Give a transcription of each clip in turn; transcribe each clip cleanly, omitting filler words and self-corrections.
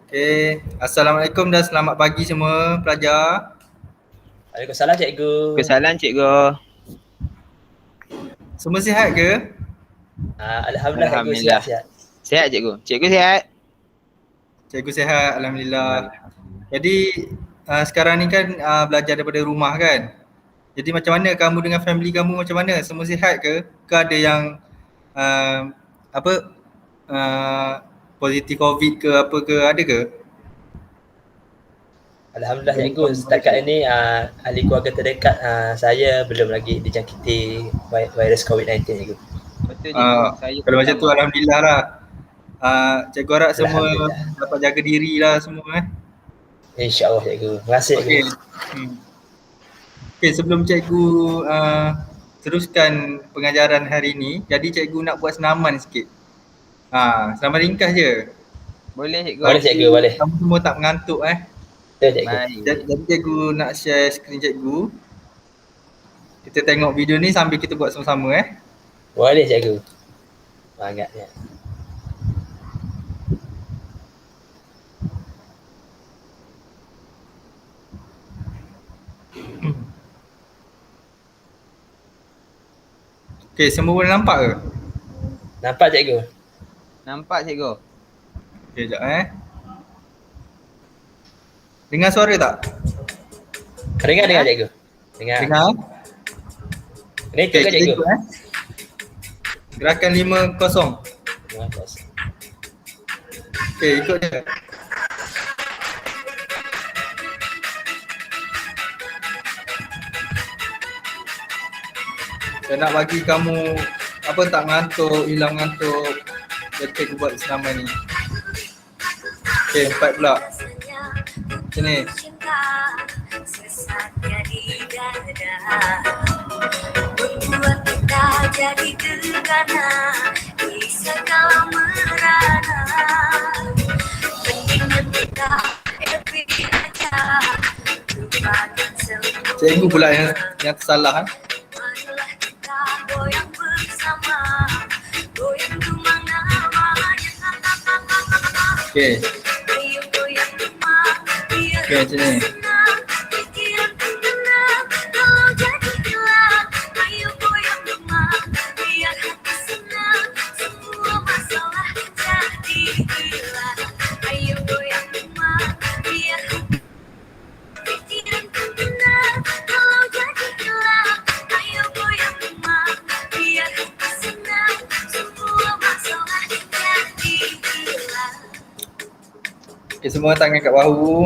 Okey, Assalamualaikum dan selamat pagi semua pelajar. Waalaikumsalam cikgu. Waalaikumsalam cikgu. Semua sihat ke? Alhamdulillah cikgu, Alhamdulillah. sihat-sihat. Sihat cikgu. Cikgu sihat? Cikgu sihat, Alhamdulillah. Jadi sekarang ni kan belajar daripada rumah kan? Jadi macam mana kamu dengan family kamu, macam mana? Semua sihat ke? Ke ada yang positif COVID ke apa ke, ada ke? Alhamdulillah cikgu, setakat ini ahli keluarga terdekat saya belum lagi dijangkiti virus COVID-19 cikgu. Betul cikgu. Saya Kalau macam tu Alhamdulillah lah. Cikgu harap semua Alhamdulillah. dapat jaga diri lah semua InsyaAllah cikgu. Terima kasih cikgu. Okey, sebelum cikgu teruskan pengajaran hari ni, jadi cikgu nak buat senaman sikit. Senaman ringkas je. Boleh cikgu. Boleh cikgu, boleh. Kamu semua tak mengantuk Betul cikgu. Baik. Jadi cikgu nak share skrin cikgu. Kita tengok video ni sambil kita buat sama-sama Boleh cikgu. Semangatnya. Okey, semua boleh nampak ke? Nampak cikgu? Nampak cikgu. Okey, sekejap Dengar suara tak? Dengar cikgu. Dengar. Ini ikut ke cikgu? Gerakan 5-0. Okey, ikut je. Saya nak bagi kamu tak ngantuk, hilang ngantuk. Jadi cikgu buat senaman ni. Okey, 4 pula. Sini. Membuat kita jadi gegana di segala merana. Mendingan kita happy aja, lupakan semua. Cikgu pula yang tersalah Marilah kita goyang bersama, goyang kemana-mana. Okey. Ayo goyang rumah, biar Okey, sini. senang. Pikiran tenang, kalau jadi gelap. Ayo goyang rumah, biar hati senang. Semua masalah jadi hilang. Ayo goyang rumah, biar hati pikiran tenang, kalau jadi gelap. Ayo goyang rumah, biar hati senang. Semua masalah jadi hilang. Okey, semua tangan kat bahu.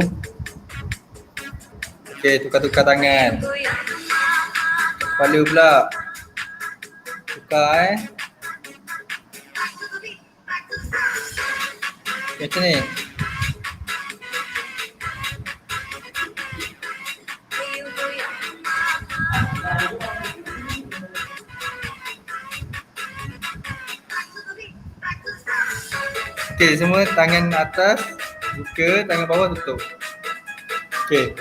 Okey, tukar-tukar tangan. Goyang rumah, Kepala pula. Tukar Okey, macam ni. ayo goyang rumah. Okey, semua tangan atas buka, tangan bawah tutup. Okey.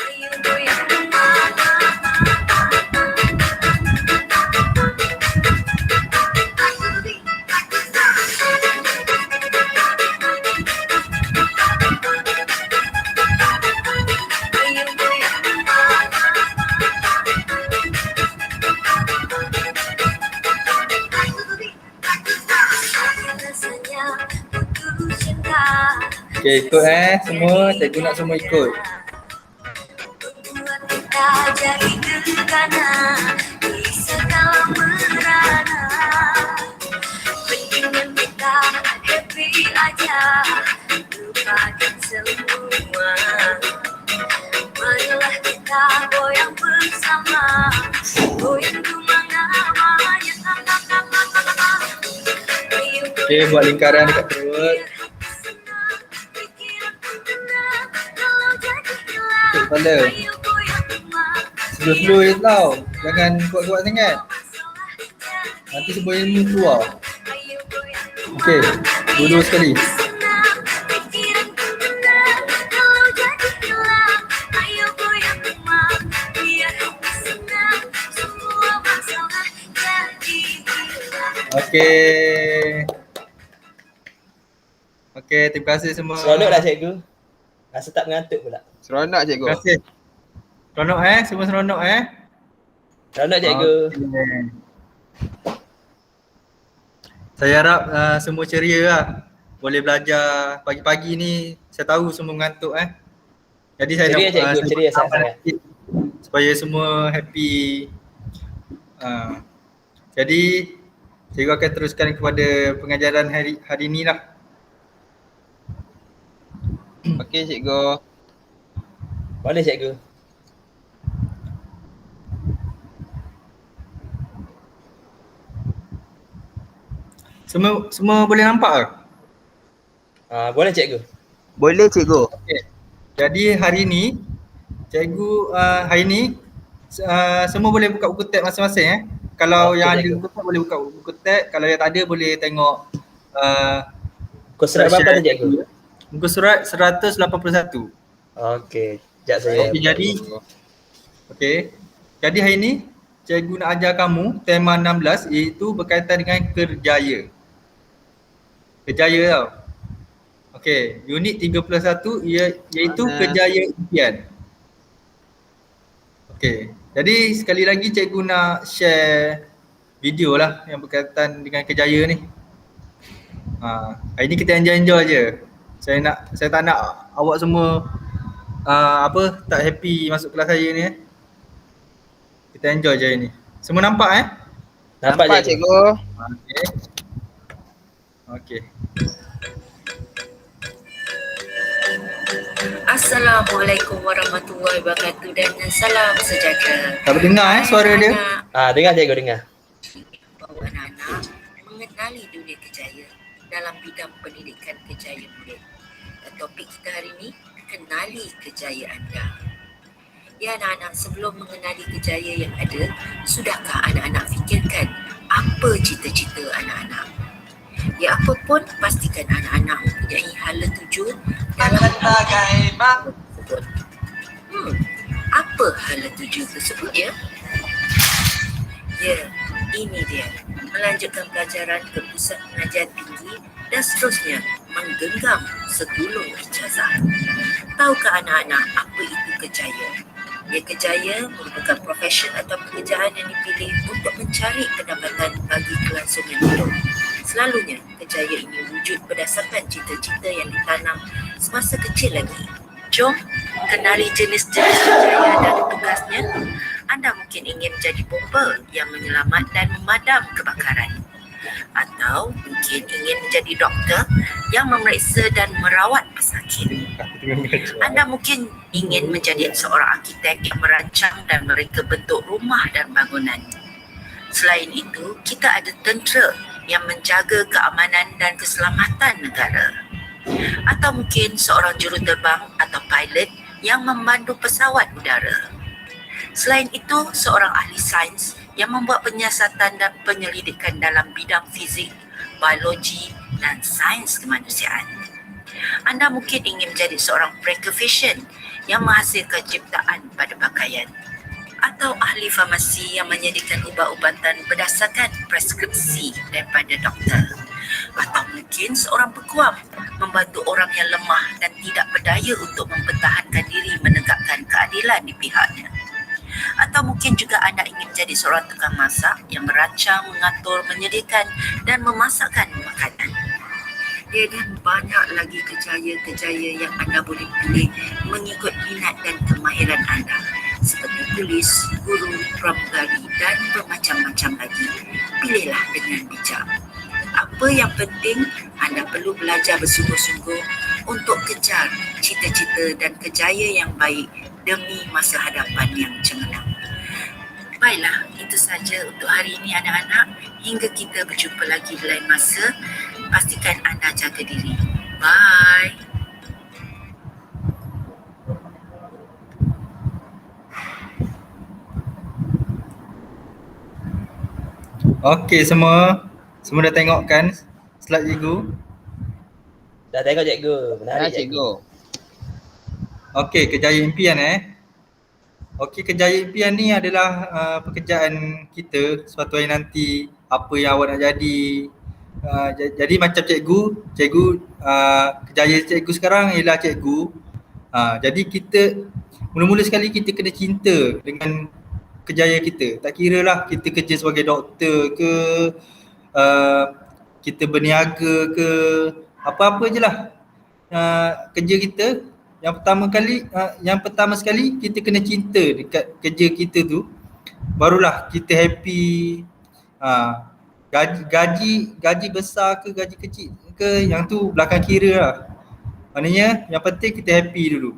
Ayo goyang rumah. Ayo goyang rumah. Rasanya putus cinta. Okey, ikut semua. Cikgu nak semua ikut. Membuat kita jadi gegana di segala merana. Mendingan kita happy aja, lupakan semua. Marilah kita goyang bersama, goyang kemana-mana. Ayo Okey, buat lingkaran dekat perut. Kepala. Slow-slow je tau. Jangan kuat-kuat sangat. Nanti semua ilmu keluar. Okey, dulu sekali. Okey. Okey, terima kasih semua. Seronoklah cikgu. Rasa tak mengantuk pula. Seronok cikgu. Terima kasih. Seronok semua seronok Seronok cikgu. Okey. Saya harap semua ceria lah. Boleh belajar pagi-pagi ni, saya tahu semua mengantuk Jadi saya Ceria nak cikgu, saya ceria nak sangat-sangat. sikit supaya semua happy. Jadi cikgu akan teruskan kepada pengajaran hari ni lah. Okey cikgu. Boleh cikgu. Semua boleh nampak ke? Boleh cikgu. Boleh cikgu. Okey. Jadi hari ni cikgu hari ni semua boleh buka buku tab masing-masing Kalau Okey, yang ada cikgu. buku tab boleh buka buku tab, kalau yang tak ada boleh tengok Kau surat berapa tu cikgu? muka surat 181. Okey, sekejap saya. Okey, jadi hari ni cikgu nak ajar kamu tema 16 iaitu berkaitan dengan kerjaya. Kerjaya tau. Okey, unit 31 iaitu Mana? kerjaya impian. Okey, jadi sekali lagi cikgu nak share video lah yang berkaitan dengan kerjaya ni. Hari ni kita enjoy je. Saya tak nak awak semua tak happy masuk kelas saya ni Kita enjoy je hari ni. Semua nampak Nampak cikgu. Okey. Okey. Assalamualaikum warahmatullahi wabarakatuh dan salam sejahtera. Tak boleh dengar suara dia. Dengar cikgu, dengar. Bawa anak-anak mengenali dunia kerjaya dalam bidang pendidikan kerjaya murid. Dan topik kita hari ini, kenali kerjaya anda. Ya anak-anak, sebelum mengenali kerjaya yang ada, sudahkah anak-anak fikirkan apa cita-cita anak-anak? Ya apa pun, pastikan anak-anak mempunyai hala tuju dalam tersebut. Apa hala tuju tersebut ya? Ya, ini dia. Melanjutkan pelajaran ke pusat pengajian tinggi dan seterusnya menggenggam segulung ijazah. Tahukah anak-anak apa itu kerjaya? Ya, kerjaya merupakan profesi atau pekerjaan yang dipilih untuk mencari pendapatan bagi kelangsungan hidup. Selalunya, kerjaya ini wujud berdasarkan cita-cita yang ditanam semasa kecil lagi. Jom kenali jenis-jenis kerjaya dan tugasnya. Anda mungkin ingin menjadi bomba yang menyelamat dan memadam kebakaran. Atau mungkin ingin menjadi doktor yang memeriksa dan merawat pesakit. Anda mungkin ingin menjadi seorang arkitek yang merancang dan mereka bentuk rumah dan bangunan. Selain itu, kita ada tentera yang menjaga keamanan dan keselamatan negara. Atau mungkin seorang juruterbang atau pilot yang memandu pesawat udara. Selain itu, seorang ahli sains yang membuat penyiasatan dan penyelidikan dalam bidang fizik, biologi dan sains kemanusiaan. Anda mungkin ingin menjadi seorang precaution yang menghasilkan ciptaan pada pakaian. Atau ahli farmasi yang menyediakan ubat-ubatan berdasarkan preskripsi daripada doktor. Atau mungkin seorang peguam membantu orang yang lemah dan tidak berdaya untuk mempertahankan diri menegakkan keadilan di pihaknya. Atau mungkin juga anda ingin menjadi seorang tukang masak yang merancang, mengatur, menyediakan dan memasakkan makanan. Ya, dan banyak lagi kerjaya-kerjaya yang anda boleh pilih mengikut minat dan kemahiran anda. Seperti polis, guru, pramugari dan bermacam-macam lagi. Pilihlah dengan bijak. Apa yang penting, anda perlu belajar bersungguh-sungguh untuk kejar cita-cita dan kerjaya yang baik demi masa hadapan yang cemerlang. Baiklah, itu saja untuk hari ini anak-anak. Hingga kita berjumpa lagi di lain masa, pastikan anda jaga diri. Bye. Okey, semua dah tengok kan slide cikgu? Dah tengok cikgu. Menarik Cikgu. Okey, kerjaya impian Okey, kerjaya impian ni adalah pekerjaan kita suatu hari nanti, apa yang awak nak jadi, Jadi macam cikgu kejayaan cikgu sekarang ialah cikgu. Jadi kita mula-mula sekali kita kena cinta dengan kejayaan kita. Tak kira lah kita kerja sebagai doktor ke, kita berniaga ke, apa-apa je lah kerja kita. Yang pertama sekali kita kena cinta dekat kerja kita tu, barulah kita happy. Gaji besar ke gaji kecil ke, yang tu belakang kira lah. Maknanya yang penting kita happy dulu.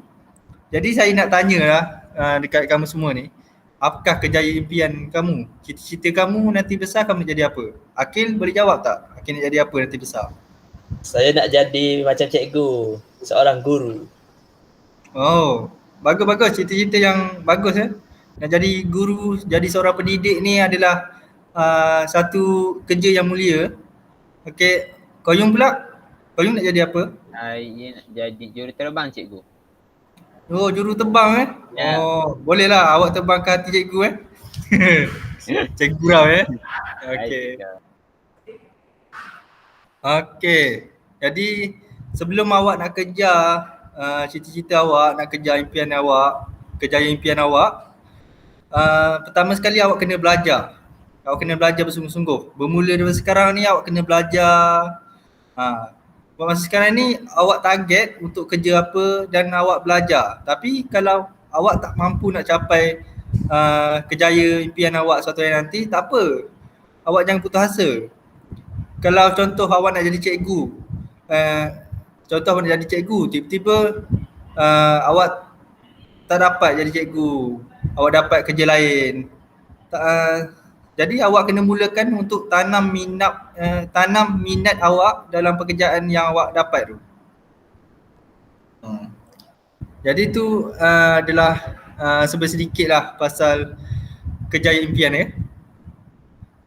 Jadi saya nak tanya lah dekat kamu semua ni, apakah kejayaan impian kamu? Cita-cita kamu nanti besar kamu nak jadi apa? Akil boleh jawab tak? Akil nak jadi apa nanti besar? Saya nak jadi macam cikgu, seorang guru. Oh, bagus-bagus, cita-cita yang bagus Nak jadi guru, jadi seorang pendidik ni adalah satu kerja yang mulia. Okey, Koyung pula? Koyung nak jadi apa? Saya nak jadi juruterbang cikgu. Oh, juru terbang Ya. Oh, boleh lah awak terbang ke hati cikgu Cikgu gurau Okey. Okey. Jadi sebelum awak nak kejar cita-cita awak, nak kejar impian awak, kejayaan impian awak, pertama sekali awak kena belajar. Awak kena belajar bersungguh-sungguh. Bermula dari sekarang ni awak kena belajar. Buat masa sekarang ni awak target untuk kerja apa dan awak belajar. Tapi kalau awak tak mampu nak capai kejayaan impian awak suatu hari nanti, tak apa. Awak jangan putus asa. Kalau contoh awak nak jadi cikgu, tiba-tiba awak tak dapat jadi cikgu, awak dapat kerja lain. Jadi awak kena mulakan untuk tanam minat awak dalam pekerjaan yang awak dapat tu. Jadi tu adalah sedikit lah pasal kejayaan impian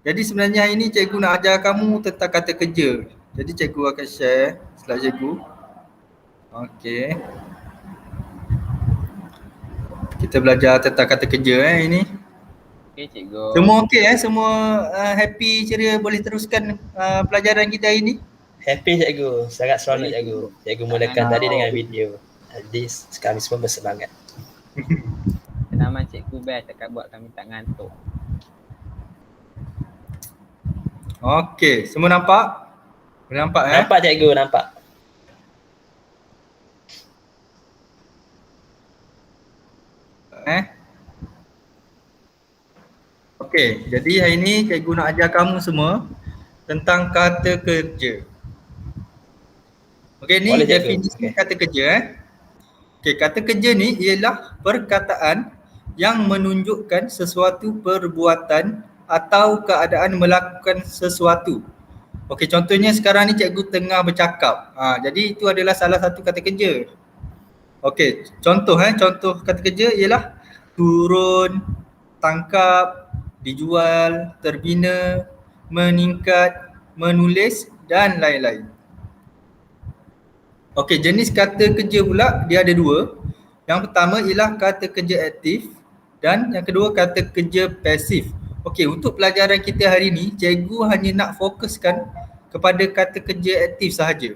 Jadi sebenarnya hari ni cikgu nak ajar kamu tentang kata kerja. Jadi cikgu akan share slide cikgu. Okey. Kita belajar tentang kata kerja ini. Okey cikgu. Semua okey semua happy, ceria, boleh teruskan pelajaran kita hari ni? Happy cikgu, sangat seronok cikgu. Cikgu mulakan tadi dengan video. Jadi kami semua bersemangat. Senaman cikgu best dekat buat kami tak ngantuk. Okey, semua nampak? Boleh nampak Nampak cikgu, nampak. Okey, jadi hari ni cikgu nak ajar kamu semua tentang kata kerja. Okey, ni Boleh, cikgu. definisi kata kerja Okey, kata kerja ni ialah perkataan yang menunjukkan sesuatu perbuatan atau keadaan melakukan sesuatu. Okey, contohnya sekarang ni cikgu tengah bercakap. Jadi itu adalah salah satu kata kerja. Okey, contoh kata kerja ialah turun, tangkap, dijual, terbina, meningkat, menulis dan lain-lain. Okey, jenis kata kerja pula dia ada dua. Yang pertama ialah kata kerja aktif dan yang kedua kata kerja pasif. Okey, untuk pelajaran kita hari ni, cikgu hanya nak fokuskan kepada kata kerja aktif sahaja.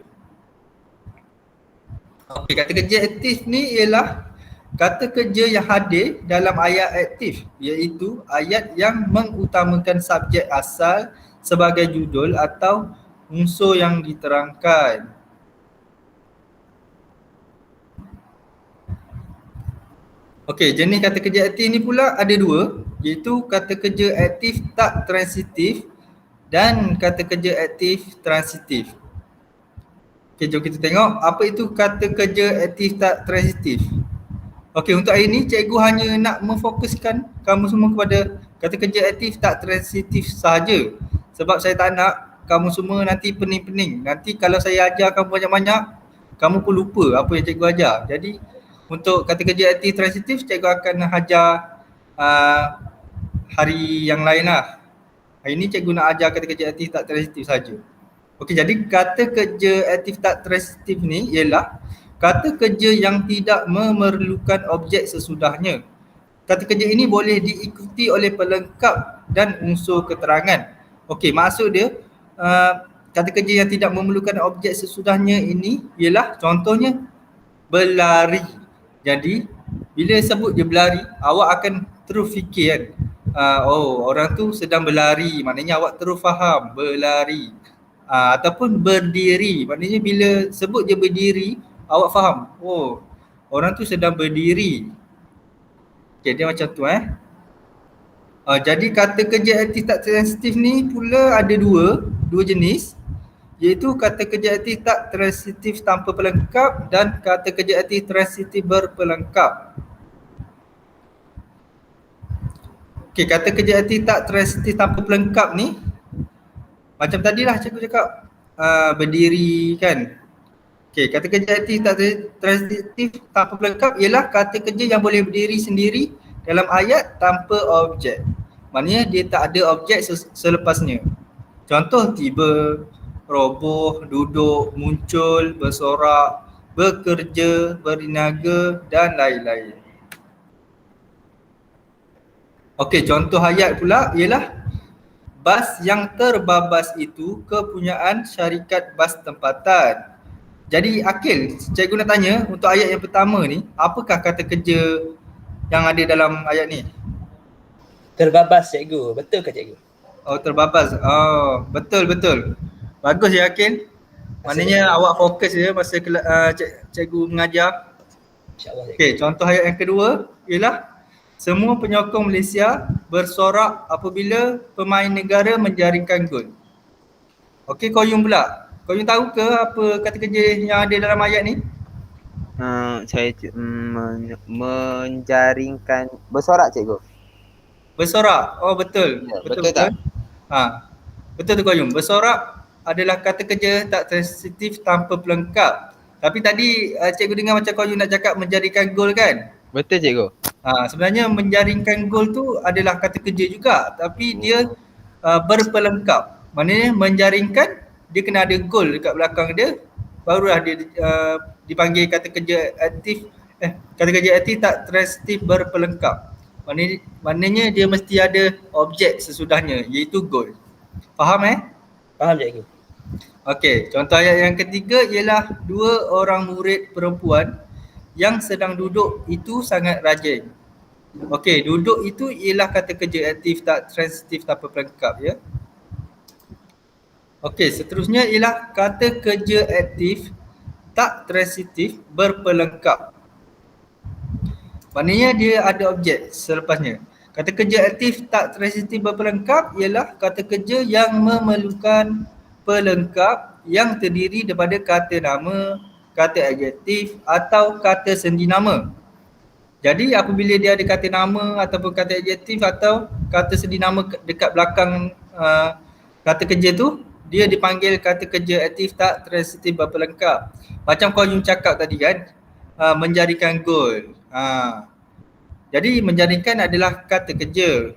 Okey, kata kerja aktif ni ialah kata kerja yang hadir dalam ayat aktif, iaitu ayat yang mengutamakan subjek asal sebagai judul atau unsur yang diterangkan. Okey, jenis kata kerja aktif ni pula ada dua, iaitu kata kerja aktif tak transitif dan kata kerja aktif transitif. Okey, jom kita tengok apa itu kata kerja aktif tak transitif. Okey, untuk hari ni cikgu hanya nak memfokuskan kamu semua kepada kata kerja aktif tak transitif sahaja. Sebab saya tak nak kamu semua nanti pening-pening. Nanti kalau saya ajar kamu banyak-banyak, kamu pun lupa apa yang cikgu ajar. Jadi untuk kata kerja aktif transitif, cikgu akan ajar hari yang lain lah. Hari ni cikgu nak ajar kata kerja aktif tak transitif saja. Okey, jadi kata kerja aktif tak transitif ni ialah kata kerja yang tidak memerlukan objek sesudahnya. Kata kerja ini boleh diikuti oleh pelengkap dan unsur keterangan. Okey, maksud dia kata kerja yang tidak memerlukan objek sesudahnya ini ialah contohnya berlari. Jadi bila sebut dia berlari, awak akan terus fikir kan, oh orang tu sedang berlari, maknanya awak terus faham berlari. Ataupun berdiri, maknanya bila sebut dia berdiri, awak faham, oh orang tu sedang berdiri. Okay, dia macam tu jadi kata kerja aktif tak transitif ni pula ada dua jenis, iaitu kata kerja aktif tak transitif tanpa pelengkap dan kata kerja aktif transitif berpelengkap. Okey, kata kerja aktif tak transitif tanpa pelengkap ni macam tadilah cikgu cakap, berdiri kan. Okey, kata kerja aktif tak transitif tanpa pelengkap ialah kata kerja yang boleh berdiri sendiri dalam ayat tanpa objek. Maknanya dia tak ada objek selepasnya. Contoh tiba, roboh, duduk, muncul, bersorak, bekerja, berniaga dan lain-lain. Okey, contoh ayat pula ialah bas yang terbabas itu kepunyaan syarikat bas tempatan. Jadi Akil, cikgu nak tanya untuk ayat yang pertama ni, apakah kata kerja yang ada dalam ayat ni? Terbabas cikgu, betul ke cikgu? Oh, terbabas. Oh, betul. Bagus ya Akil. Maknanya awak fokus je masa cikgu mengajar. InsyaAllah cikgu. Okey, contoh ayat yang kedua ialah semua penyokong Malaysia bersorak apabila pemain negara menjaringkan gol. Okey, Qayyum pula. Qayyum tahu ke apa kata kerja yang ada dalam ayat ni? Saya menjaringkan bersorak cikgu. Bersorak. Oh betul. Ya, betul tak? Betul tu Qayyum. Bersorak adalah kata kerja tak transitif tanpa pelengkap. Tapi tadi cikgu dengar macam Qayyum nak cakap menjaringkan gol kan? Betul cikgu. Sebenarnya menjaringkan gol tu adalah kata kerja juga, tapi dia berpelengkap. Maknanya menjaringkan dia kena ada gol dekat belakang dia, barulah dia dipanggil kata kerja aktif kata kerja aktif tak transitif berpelengkap. Maknanya dia mesti ada objek sesudahnya, iaitu gol. Faham Faham cikgu. Okey, contoh ayat yang ketiga ialah dua orang murid perempuan yang sedang duduk itu sangat rajin. Okey, duduk itu ialah kata kerja aktif tak transitif tanpa pelengkap ya. Okey, seterusnya ialah kata kerja aktif tak transitif berpelengkap. Maknanya dia ada objek selepasnya. Kata kerja aktif tak transitif berpelengkap ialah kata kerja yang memerlukan pelengkap yang terdiri daripada kata nama, kata adjektif atau kata sendi nama. Jadi apabila dia ada kata nama ataupun kata adjektif atau kata sendi nama dekat belakang kata kerja tu, dia dipanggil kata kerja aktif tak transitif berpelengkap. Macam Qayyum cakap tadi kan, menjaringkan gol. Jadi menjaringkan adalah kata kerja.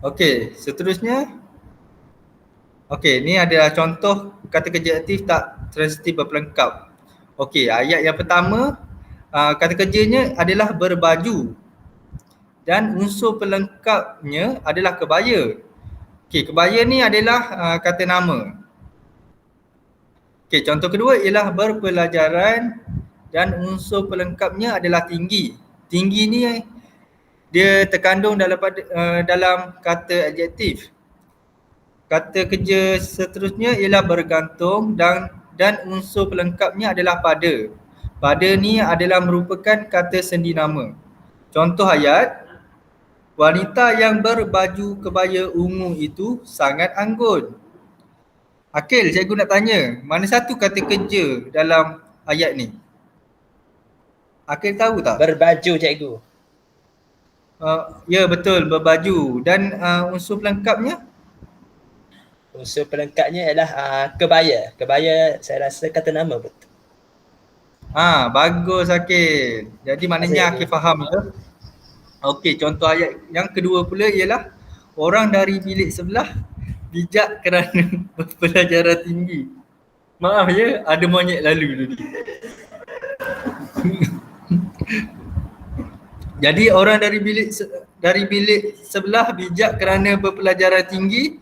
Okey, seterusnya. Okey, ni adalah contoh kata kerja aktif tak transitif berpelengkap. Okey, ayat yang pertama kata kerjanya adalah berbaju dan unsur pelengkapnya adalah kebaya. Okey, kebaya ni adalah kata nama. Okey, contoh kedua ialah berpelajaran dan unsur pelengkapnya adalah tinggi. Tinggi ni dia terkandung dalam kata adjektif. Kata kerja seterusnya ialah bergantung dan unsur pelengkapnya adalah pada. Pada ni adalah merupakan kata sendi nama. Contoh ayat, wanita yang berbaju kebaya ungu itu sangat anggun. Akil, cikgu nak tanya, mana satu kata kerja dalam ayat ni? Akil tahu tak? Berbaju cikgu. Ya betul, berbaju. Dan unsur pelengkapnya? Unsur pelengkapnya ialah kebaya. Kebaya saya rasa kata nama betul. Bagus Akil. Jadi maknanya Akil faham ya. Okey, contoh ayat yang kedua pula ialah orang dari bilik sebelah bijak kerana berpelajaran tinggi. Maaf ya, ada monyet lalu tadi. Jadi orang dari dari bilik sebelah bijak kerana berpelajaran tinggi.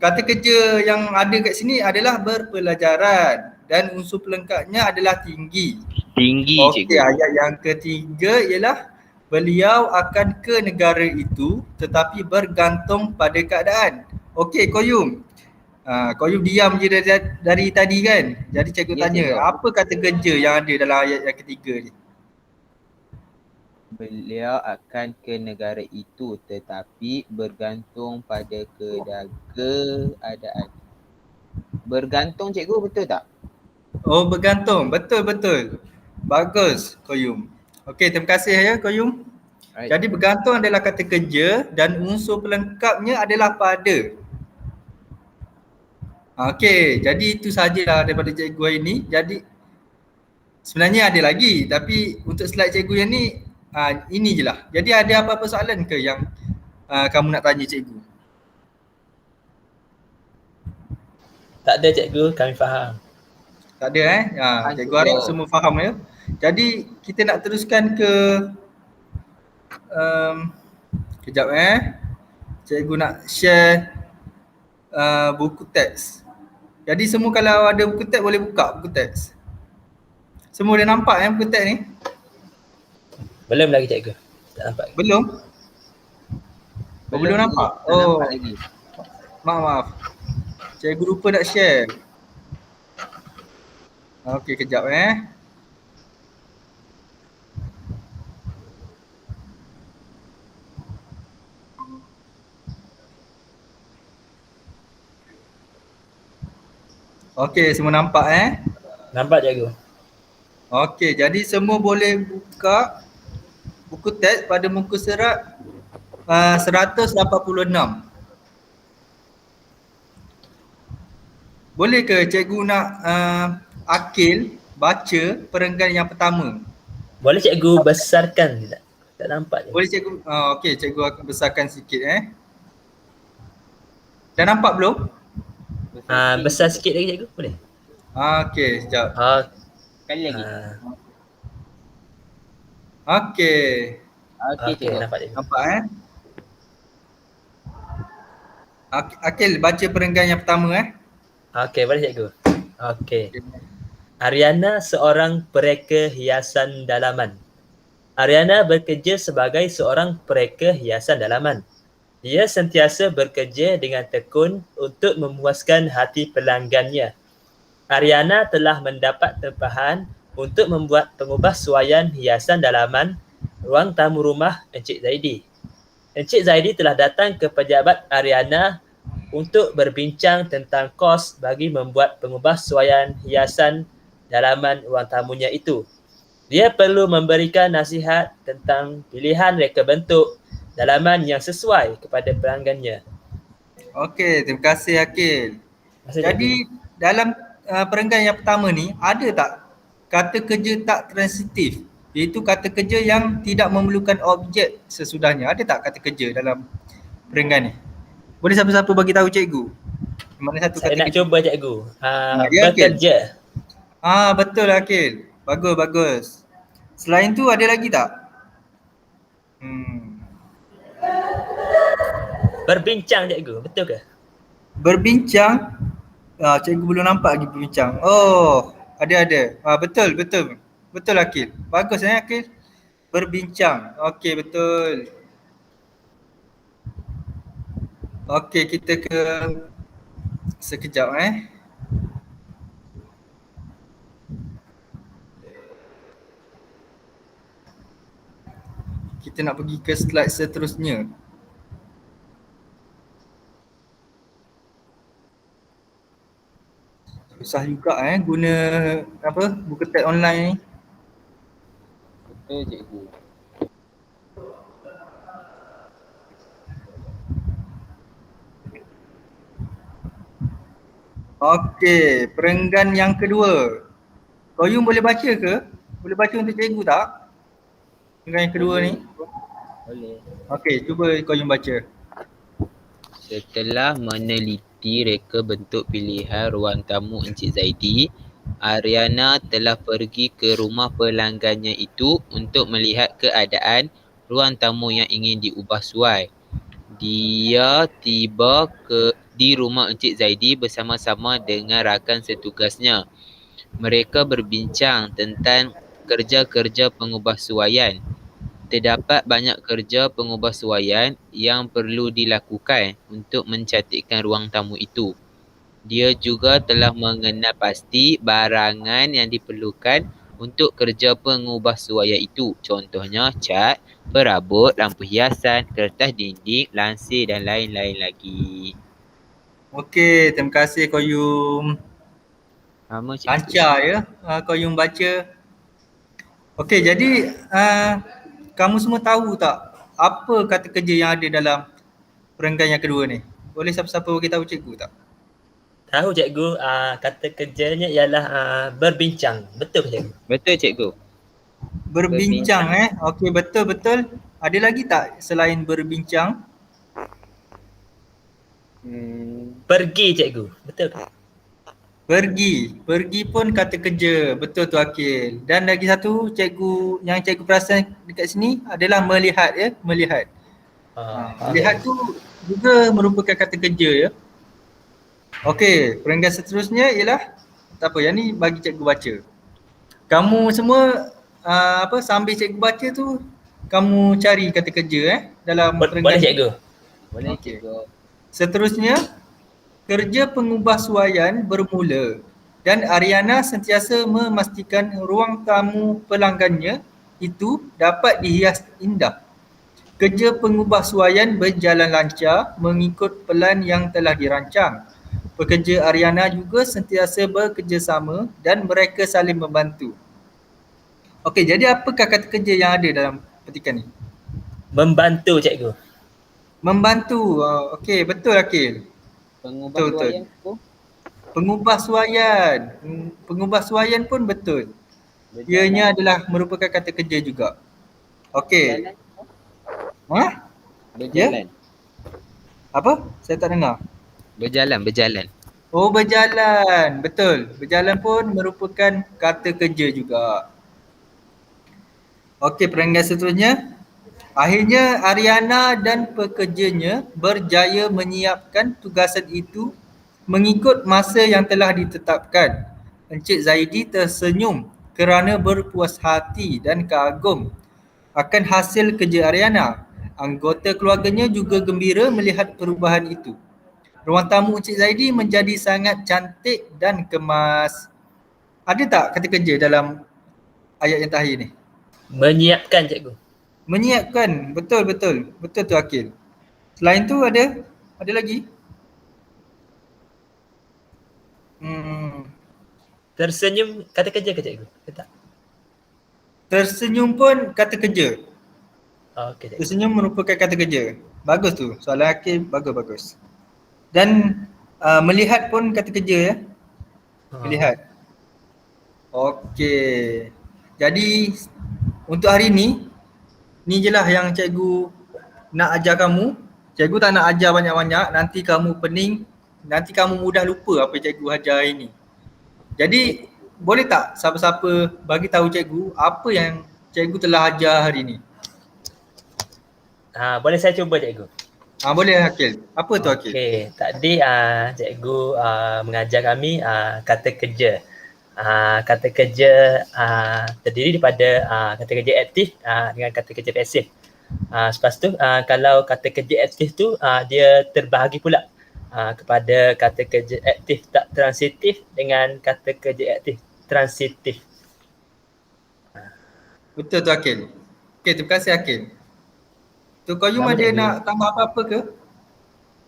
Kata kerja yang ada kat sini adalah berpelajaran dan unsur pelengkapnya adalah tinggi. Tinggi Okey, cikgu. ayat yang ketiga ialah beliau akan ke negara itu tetapi bergantung pada keadaan. Okey, Koyum. Koyum diam je dari tadi kan. Jadi cikgu Ya, tanya, cikgu. apa kata kerja yang ada dalam ayat yang ketiga ni? Beliau akan ke negara itu tetapi bergantung pada keadaan. Bergantung cikgu, betul tak? Oh, bergantung. Betul. Bagus, Koyum. Okey, terima kasih ya Koyum. Right. Jadi bergantung adalah kata kerja dan unsur pelengkapnya adalah pada. Okey, jadi itu sahajalah daripada cikgu hari ni. Jadi sebenarnya ada lagi tapi untuk slide cikgu yang ni ini je lah. Jadi ada apa-apa soalan ke yang kamu nak tanya cikgu? Tak ada cikgu, kami faham. Tak ada cikgu harap semua faham ya. Jadi kita nak teruskan ke kejap cikgu nak share buku teks. Jadi semua kalau ada buku teks boleh buka buku teks. Semua dah nampak buku teks ni? Belum lagi cikgu. Tak nampak. Belum? Belum nampak? Tak nampak lagi. Maaf. Cikgu lupa nak share. Okey, kejap Okey, semua nampak Nampak cikgu. Okey, jadi semua boleh buka buku teks pada muka surat 186. Boleh ke cikgu nak Akil baca perenggan yang pertama? Boleh cikgu besarkan tidak? Tak nampak cikgu. Boleh cikgu? Okey, cikgu akan besarkan sikit Dah nampak belum? Besar sikit lagi cikgu, boleh? Okey, sekejap. Sekali lagi. Okey. Okey, Okey, cikgu. nampak cikgu. Nampak Akil baca perenggan yang pertama Okey, boleh cikgu. Okey. Ariana seorang pereka hiasan dalaman. Ariana bekerja sebagai seorang pereka hiasan dalaman. Dia sentiasa bekerja dengan tekun untuk memuaskan hati pelanggannya. Ariana telah mendapat tempahan untuk membuat pengubahsuaian hiasan dalaman ruang tamu rumah Encik Zaidi. Encik Zaidi telah datang ke pejabat Ariana untuk berbincang tentang kos bagi membuat pengubahsuaian hiasan dalaman ruang tamunya itu. Dia perlu memberikan nasihat tentang pilihan reka bentuk dalaman yang sesuai kepada pelanggannya. Okey, terima kasih Akil. Maksud Jadi dalam perenggan yang pertama ni ada tak kata kerja tak transitif? Iaitu kata kerja yang tidak memerlukan objek sesudahnya. Ada tak kata kerja dalam perenggan ni? Boleh siapa-siapa bagi tahu cikgu? Mana satu saya kata nak kerja? cuba cikgu. Ya, Akil. Bekerja. Betul Akil. Bagus. Selain tu ada lagi tak? Berbincang cikgu, betul ke? Berbincang. Cikgu belum nampak lagi berbincang. Oh, ada. Betul. Betul Akil. Bagus Akil. Berbincang. Okey, betul. Okey, kita ke sekejap Kita nak pergi ke slide seterusnya. Susah juga guna buku teks online ni. Betul, cikgu. Okey, perenggan yang kedua. Koyum boleh baca ke? Boleh baca untuk cikgu tak? Perenggan yang kedua ni. Boleh. Okey, cuba Koyum baca. Setelah meneliti reka bentuk pilihan ruang tamu Encik Zaidi, Ariana telah pergi ke rumah pelanggannya itu untuk melihat keadaan ruang tamu yang ingin diubah suai. Dia tiba di rumah Encik Zaidi bersama-sama dengan rakan setugasnya. Mereka berbincang tentang kerja-kerja pengubahsuaian. Terdapat banyak kerja pengubahsuaian yang perlu dilakukan untuk mencantikkan ruang tamu itu. Dia juga telah mengenal pasti barangan yang diperlukan untuk kerja pengubahsuaian itu. Contohnya cat, perabot, lampu hiasan, kertas dinding, lansir dan lain-lain lagi. Okey, terima kasih Qayyum. Sama cikgu. Lancar ya Qayyum baca. Okey, jadi kamu semua tahu tak apa kata kerja yang ada dalam perenggan yang kedua ni? Boleh siapa-siapa beritahu cikgu tak? Tahu cikgu, kata kerjanya ialah berbincang. Betul ke cikgu? Betul cikgu. Berbincang Okey, betul-betul. Ada lagi tak selain berbincang? Pergi cikgu. Betul ke? Pergi pun kata kerja. Betul tu Akil. Dan lagi satu cikgu yang cikgu perasan dekat sini adalah melihat ya, melihat. Melihat tu juga merupakan kata kerja ya. Okey, perenggan seterusnya ialah tak apa, yang ni bagi cikgu baca. Kamu semua sambil cikgu baca tu kamu cari kata kerja dalam perenggan. Boleh cikgu. Boleh Okey. cikgu. Seterusnya, kerja pengubahsuaian bermula dan Ariana sentiasa memastikan ruang tamu pelanggannya itu dapat dihias indah. Kerja pengubahsuaian berjalan lancar mengikut pelan yang telah dirancang. Pekerja Ariana juga sentiasa bekerjasama dan mereka saling membantu. Okey, jadi apakah kata kerja yang ada dalam petikan ni? Membantu cikgu. Membantu. Okey, betul Akil. Pengubahsuaian tu Pengubahsuaian. Pengubahsuaian pun betul. Ianya adalah merupakan kata kerja juga. Okey. berjalan. Apa? Saya tak dengar. Berjalan. Oh, berjalan. Betul. Berjalan pun merupakan kata kerja juga. Okey, perenggan seterusnya. Akhirnya Ariana dan pekerjanya berjaya menyiapkan tugasan itu mengikut masa yang telah ditetapkan. Encik Zaidi tersenyum kerana berpuas hati dan kagum akan hasil kerja Ariana. Anggota keluarganya juga gembira melihat perubahan itu. Ruang tamu Encik Zaidi menjadi sangat cantik dan kemas. Ada tak kata kerja dalam ayat yang terakhir ni? Menyiapkan cikgu. Menyiapkan. Betul tu Akil. Selain tu ada lagi? Tersenyum kata kerja ke cikgu? Ke tak? Tersenyum pun kata kerja. Okey cikgu. Tersenyum merupakan kata kerja. Bagus tu. Soalan Akil bagus. Dan melihat pun kata kerja ya. Melihat. Okey. Jadi untuk hari ni je lah yang cikgu nak ajar kamu. Cikgu tak nak ajar banyak-banyak, nanti kamu pening, nanti kamu mudah lupa apa cikgu ajar hari ni. Jadi boleh tak siapa-siapa bagi tahu cikgu apa yang cikgu telah ajar hari ni? Boleh saya cuba cikgu? Boleh Akil. Apa tu Akil? Okey, tadi cikgu mengajar kami kata kerja. Kata kerja terdiri daripada kata kerja aktif dengan kata kerja pasif. Lepas tu kalau kata kerja aktif tu dia terbahagi pula kepada kata kerja aktif tak transitif dengan kata kerja aktif transitif. Betul tu Akil. Okey, terima kasih Akil. Tu Qayyum ada nak tambah apa-apa ke?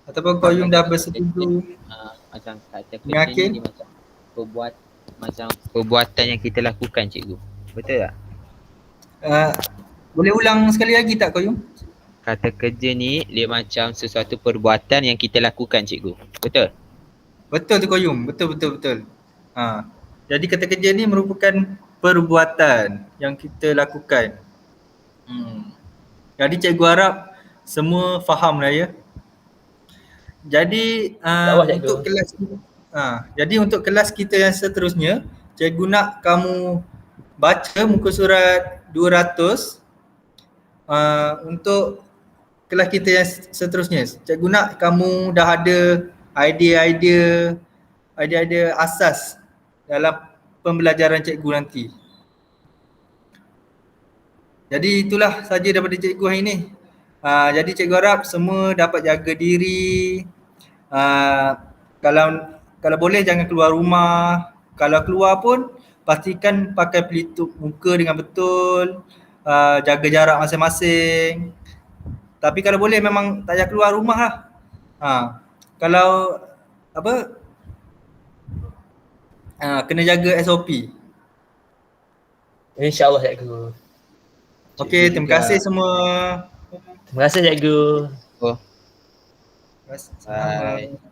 Ataupun Qayyum dah bersetuju? Macam kata Dengan kerja Akil? ni macam perbuatan yang kita lakukan cikgu. Betul tak? Boleh ulang sekali lagi tak Qayyum? Kata kerja ni dia macam sesuatu perbuatan yang kita lakukan cikgu. Betul? Betul tu Qayyum. Betul. Jadi kata kerja ni merupakan perbuatan yang kita lakukan. Jadi cikgu harap semua faham lah ya. Jadi untuk kelas jadi untuk kelas kita yang seterusnya, cikgu nak kamu baca muka surat 200 untuk kelas kita yang seterusnya, cikgu nak kamu dah ada idea-idea asas dalam pembelajaran cikgu nanti. Jadi itulah saja daripada cikgu hari ini. Jadi cikgu harap semua dapat jaga diri. Kalau boleh jangan keluar rumah. Kalau keluar pun pastikan pakai pelitup muka dengan betul. Jaga jarak masing-masing. Tapi kalau boleh memang tak payah keluar rumah lah. Kalau kena jaga SOP. InsyaAllah cikgu. Okey, terima kasih semua. Terima kasih cikgu. Oh, Terima kasih. bye.